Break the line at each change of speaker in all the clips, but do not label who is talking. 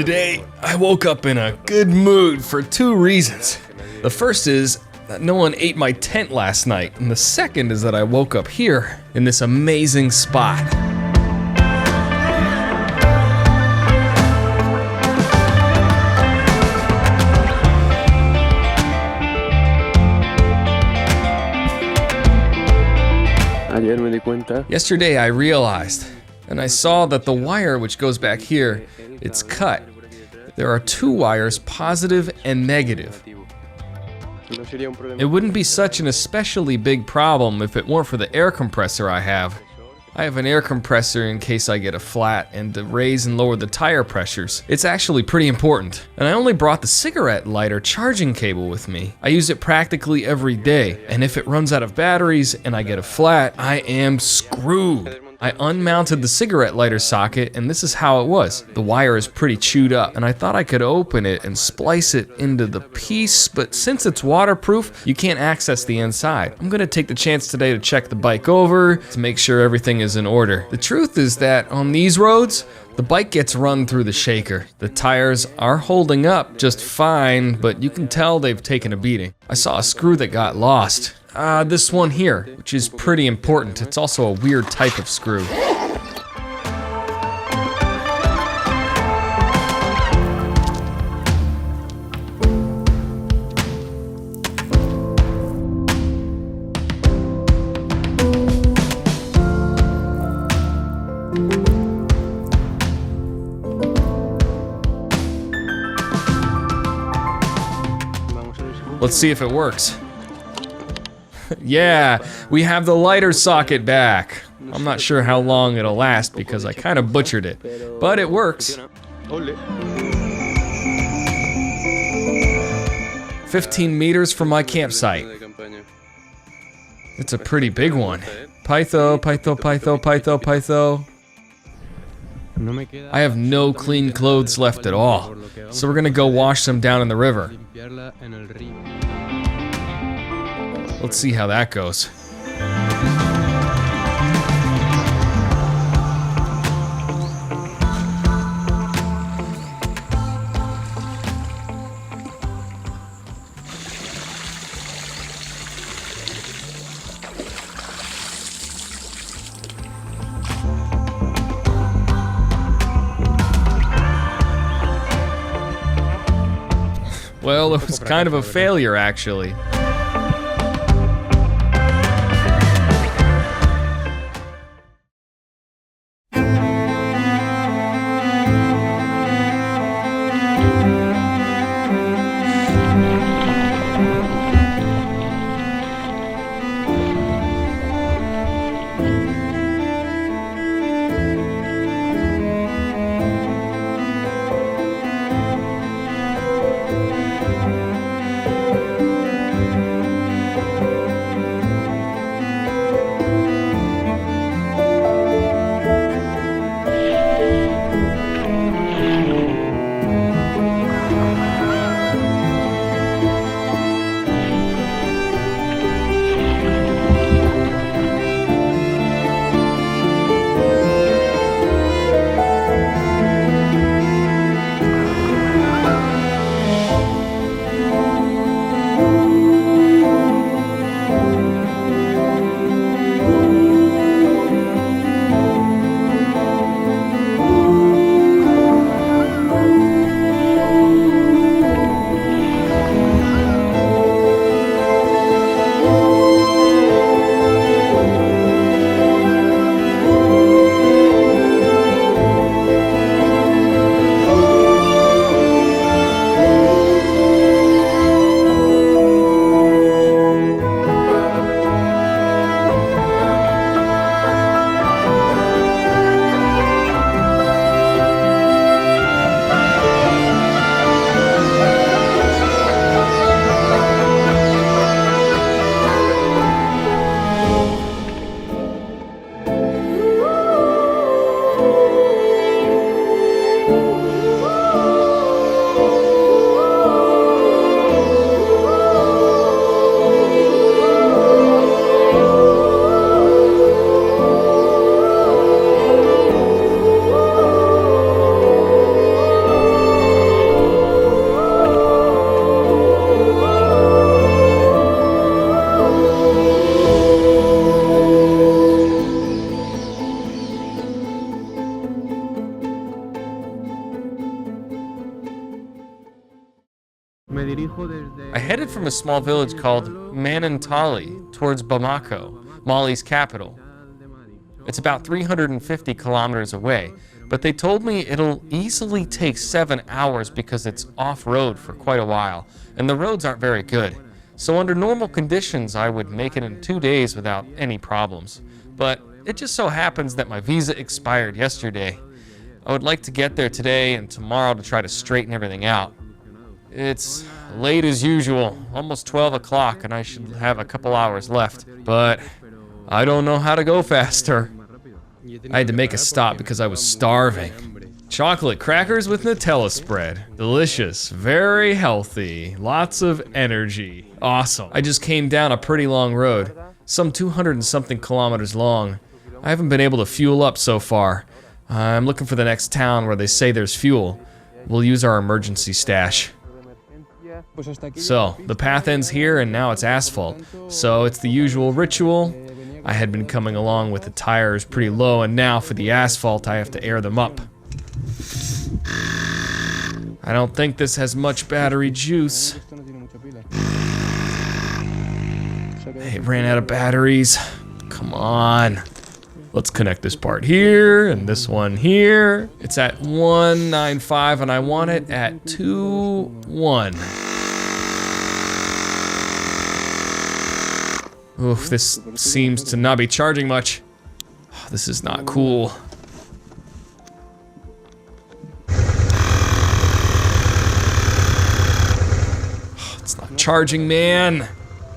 Today, I woke up in a good mood for two reasons. The first is that no one ate my tent last night, and the second is that I woke up here in this amazing spot. Yesterday I realized, and I saw that the wire which goes back here, it's cut. There are two wires, positive and negative. It wouldn't be such an especially big problem if it weren't for the air compressor I have. I have an air compressor in case I get a flat and to raise and lower the tire pressures. It's actually pretty important. And I only brought the cigarette lighter charging cable with me. I use it practically every day, and if it runs out of batteries and I get a flat, I am screwed. I unmounted the cigarette lighter socket, and this is how it was. The wire is pretty chewed up, and I thought I could open it and splice it into the piece, but since it's waterproof, you can't access the inside. I'm gonna take the chance today to check the bike over to make sure everything is in order. The truth is that on these roads, the bike gets run through the shaker. The tires are holding up just fine, but you can tell they've taken a beating. I saw a screw that got lost. This one here, which is pretty important. It's also a weird type of screw. Let's see if it works. Yeah, we have the lighter socket back. I'm not sure how long it'll last because I kind of butchered it, but it works. 15 meters from my campsite. It's a pretty big one. Pytho, Pytho, Pytho, Pytho, Pytho. I have no clean clothes left at all, so we're gonna go wash them down in the river. Let's see how that goes. Well, it was kind of a failure, actually. I headed from a small village called Manantali towards Bamako, Mali's capital. It's about 350 kilometers away, but they told me it'll easily take 7 hours because it's off-road for quite a while, and the roads aren't very good. So under normal conditions, I would make it in 2 days without any problems. But it just so happens that my visa expired yesterday. I would like to get there today and tomorrow to try to straighten everything out. It's late as usual, almost 12 o'clock, and I should have a couple hours left, but I don't know how to go faster. I had to make a stop because I was starving. Chocolate crackers with Nutella spread. Delicious, very healthy, lots of energy. Awesome. I just came down a pretty long road, some 200 and something kilometers long. I haven't been able to fuel up so far. I'm looking for the next town where they say there's fuel. We'll use our emergency stash. So, the path ends here and now it's asphalt. So it's the usual ritual. I had been coming along with the tires pretty low, and now for the asphalt I have to air them up. I don't think this has much battery juice. It ran out of batteries. Come on. Let's connect this part here and this one here. It's at 195 and I want it at 2.1. Oof, this seems to not be charging much. Oh, this is not cool. Oh, it's not charging, man.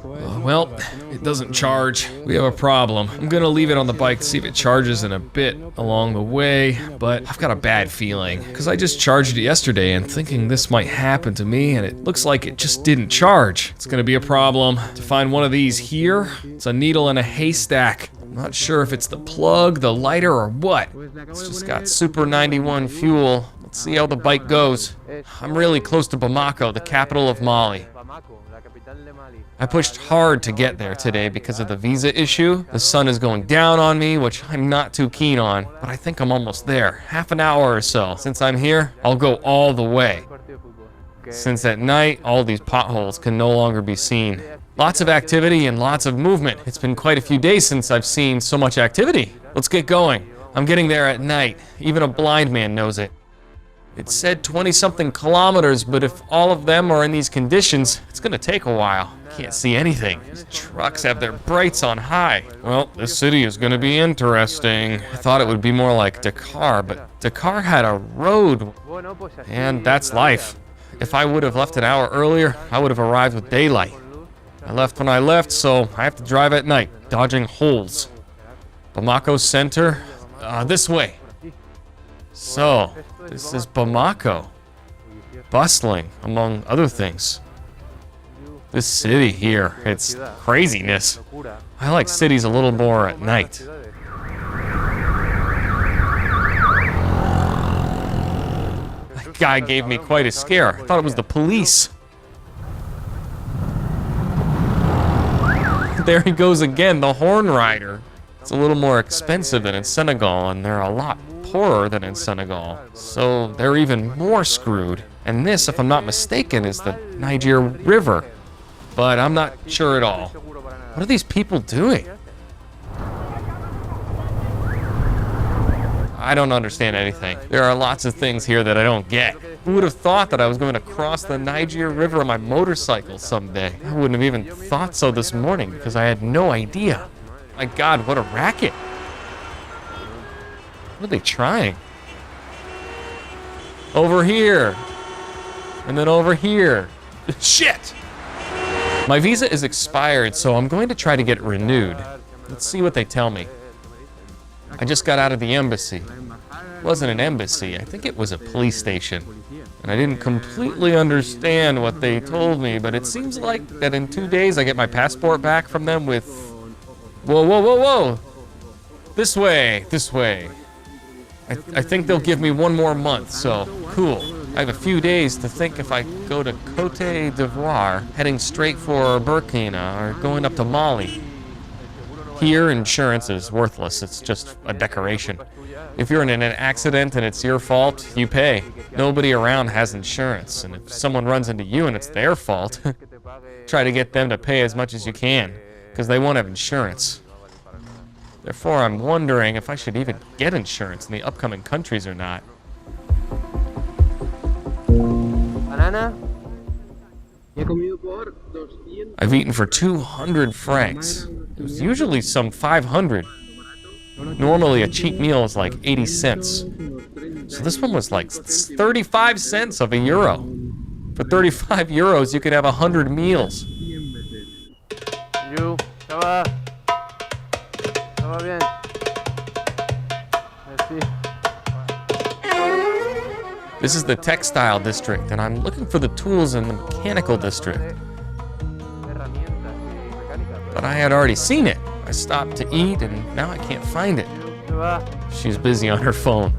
Well, it doesn't charge. We have a problem. I'm gonna leave it on the bike to see if it charges in a bit along the way, but I've got a bad feeling, because I just charged it yesterday and thinking this might happen to me, and it looks like it just didn't charge. It's gonna be a problem to find one of these here. It's a needle in a haystack. I'm not sure if it's the plug, the lighter, or what. It's just got Super 91 fuel. Let's see how the bike goes. I'm really close to Bamako, the capital of Mali. I pushed hard to get there today because of the visa issue. The sun is going down on me, which I'm not too keen on, but I think I'm almost there. Half an hour or so. Since I'm here, I'll go all the way. Since at night, all these potholes can no longer be seen. Lots of activity and lots of movement. It's been quite a few days since I've seen so much activity. Let's get going. I'm getting there at night. Even a blind man knows it. It said 20-something kilometers, but if all of them are in these conditions, it's gonna take a while. Can't see anything. These trucks have their brights on high. Well, this city is gonna be interesting. I thought it would be more like Dakar, but Dakar had a road, and that's life. If I would have left an hour earlier, I would have arrived with daylight. I left when I left, so I have to drive at night, dodging holes. Bamako Center, this way. So, this is Bamako. Bustling, among other things. This city here, it's craziness. I like cities a little more at night. That guy gave me quite a scare. I thought it was the police. There he goes again, the horn rider. It's a little more expensive than in Senegal, and they're a lot poorer than in Senegal. So they're even more screwed. And this, if I'm not mistaken, is the Niger River. But I'm not sure at all. What are these people doing? I don't understand anything. There are lots of things here that I don't get. Who would have thought that I was going to cross the Niger River on my motorcycle someday? I wouldn't have even thought so this morning because I had no idea. My God, what a racket. What are they trying? Over here. And then over here. Shit! My visa is expired, so I'm going to try to get it renewed. Let's see what they tell me. I just got out of the embassy. It wasn't an embassy, I think it was a police station. And I didn't completely understand what they told me, but it seems like that in 2 days I get my passport back from them with... Whoa, whoa, whoa, whoa! This way, this way. I think they'll give me 1 more month, so cool. I have a few days to think if I go to Cote d'Ivoire, heading straight for Burkina, or going up to Mali. Here, insurance is worthless. It's just a decoration. If you're in an accident and it's your fault, you pay. Nobody around has insurance, and if someone runs into you and it's their fault, try to get them to pay as much as you can, because they won't have insurance. Therefore, I'm wondering if I should even get insurance in the upcoming countries or not. I've eaten for 200 francs. It was usually some 500. Normally, a cheap meal is like 80 cents. So this one was like 35 cents of a euro. For 35 euros, you could have 100 meals. This is the textile district, and I'm looking for the tools in the mechanical district. But I had already seen it. I stopped to eat, and now I can't find it. She's busy on her phone.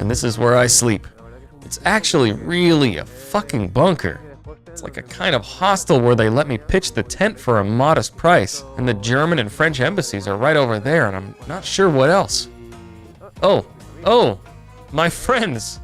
And this is where I sleep. It's actually really a fucking bunker. It's like a kind of hostel where they let me pitch the tent for a modest price. And the German and French embassies are right over there, and I'm not sure what else. Oh, my friends.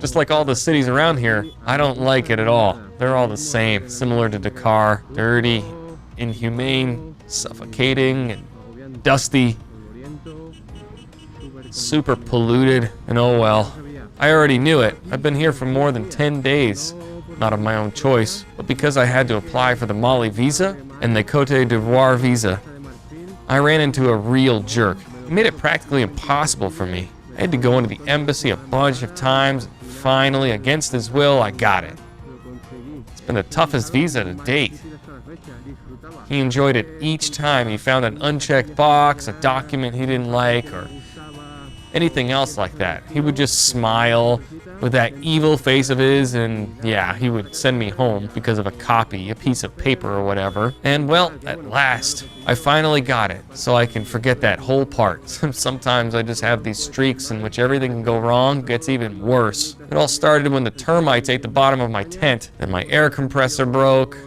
Just like all the cities around here, I don't like it at all. They're all the same, similar to Dakar. Dirty, inhumane, suffocating, and dusty. Super polluted, and oh well. I already knew it. I've been here for more than 10 days. Not of my own choice, but because I had to apply for the Mali visa and the Côte d'Ivoire visa. I ran into a real jerk. He made it practically impossible for me. I had to go into the embassy a bunch of times. Finally, against his will, I got it. It's been the toughest visa to date. He enjoyed it each time he found an unchecked box, a document he didn't like, or anything else like that. He would just smile with that evil face of his, and yeah, he would send me home because of a copy, a piece of paper or whatever. And well, at last, I finally got it, so I can forget that whole part. Sometimes I just have these streaks in which everything can go wrong, gets even worse. It all started when the termites ate the bottom of my tent, and my air compressor broke.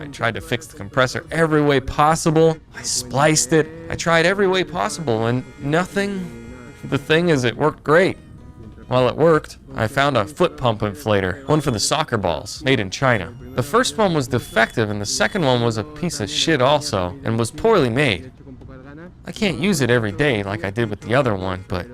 I tried to fix the compressor every way possible. I spliced it. I tried every way possible, and nothing. The thing is, it worked great. Well, it worked. I found a foot pump inflator, one for the soccer balls, made in China. The first one was defective, and the second one was a piece of shit also, and was poorly made. I can't use it every day like I did with the other one, but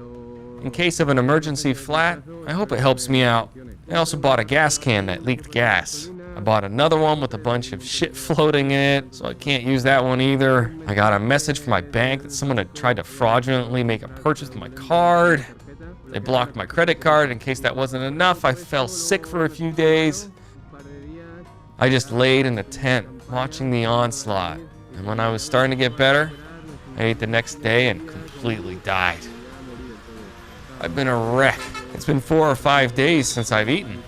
in case of an emergency flat, I hope it helps me out. I also bought a gas can that leaked gas. I bought another one with a bunch of shit floating in it, so I can't use that one either. I got a message from my bank that someone had tried to fraudulently make a purchase with my card. They blocked my credit card. In case that wasn't enough, I fell sick for a few days. I just laid in the tent, watching the onslaught. And when I was starting to get better, I ate the next day and completely died. I've been a wreck. It's been 4 or 5 days since I've eaten.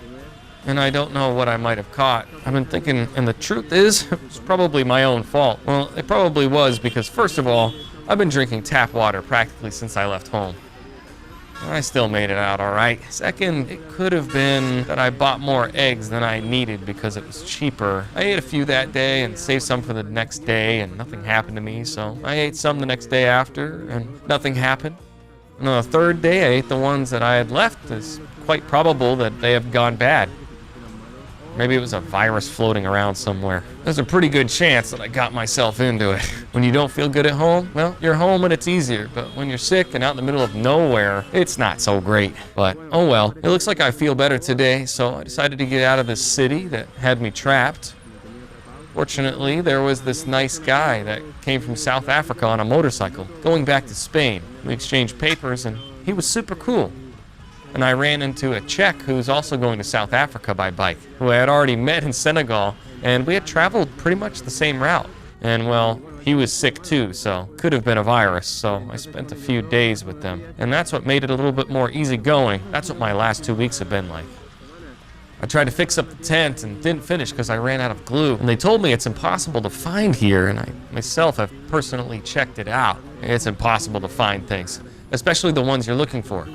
And I don't know what I might have caught. I've been thinking, and the truth is, it's probably my own fault. Well, it probably was because, first of all, I've been drinking tap water practically since I left home. I still made it out all right. Second, it could have been that I bought more eggs than I needed because it was cheaper. I ate a few that day and saved some for the next day, and nothing happened to me, so I ate some the next day after, and nothing happened. And on the third day, I ate the ones that I had left. It's quite probable that they have gone bad. Maybe it was a virus floating around somewhere. There's a pretty good chance that I got myself into it. When you don't feel good at home, well, you're home and it's easier. But when you're sick and out in the middle of nowhere, it's not so great. But oh well, it looks like I feel better today, so I decided to get out of this city that had me trapped. Fortunately, there was this nice guy that came from South Africa on a motorcycle, going back to Spain. We exchanged papers and he was super cool. And I ran into a Czech who's also going to South Africa by bike, who I had already met in Senegal, and we had traveled pretty much the same route. And well,
He was sick too, so could have been a virus, so I spent a few days with them. And that's what made it a little bit more easygoing. That's what my last 2 weeks have been like. I tried to fix up the tent and didn't finish because I ran out of glue. And they told me it's impossible to find here, and I myself have personally checked it out. It's impossible to find things, especially the ones you're looking for,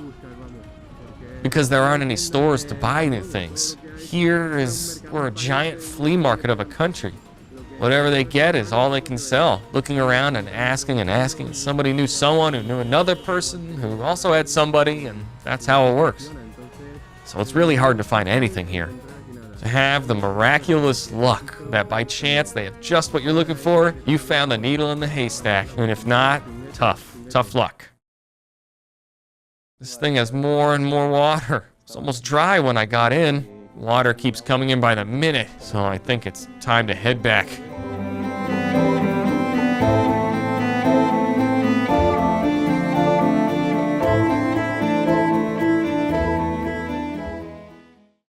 because there aren't any stores to buy new things. We're a giant flea market of a country. Whatever they get is all they can sell. Looking around and asking. Somebody knew someone who knew another person who also had somebody, and that's how it works. So it's really hard to find anything here. To have the miraculous luck that by chance they have just what you're looking for, you found the needle in the haystack. And if not, tough luck. This thing has more and more water. It's almost dry when I got in. Water keeps coming in by the minute, so I think it's time to head back.